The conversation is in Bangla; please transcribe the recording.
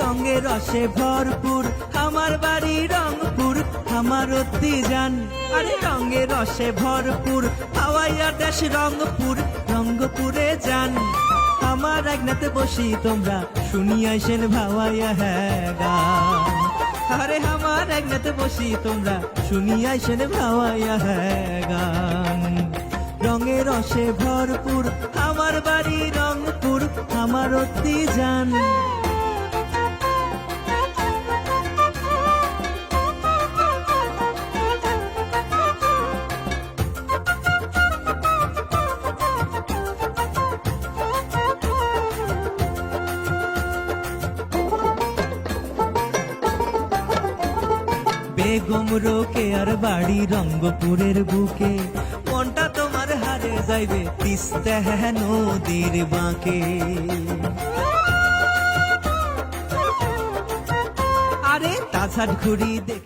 রঙে রসে ভরপুর আমার বাড়ি রংপুর, আমার অতি জান। আরে রঙে রসে ভরপুর হাওয়াইয়া দেশ রংপুর, রঙ্গপুরে যান। আমার একনাতে বসি তোমরা শুনিয়াছেন ভাওয়াইয়া হ্যাঁ গান। আরে আমার একনাতে বসি তোমরা শুনিয়াছেন ভাওয়াইয়া হ্যাঁ গান। রঙে রসে ভরপুর আমার বাড়ি রংপুর, আমার অতি জান। বেগম রোকেয়ার বাড়ি রঙ্গপুরের বুকে, মনটা তোমার হারে যাইবে তিস্তা নদীর বাঁকে। আরে তাছাড় ঘুরি দেখ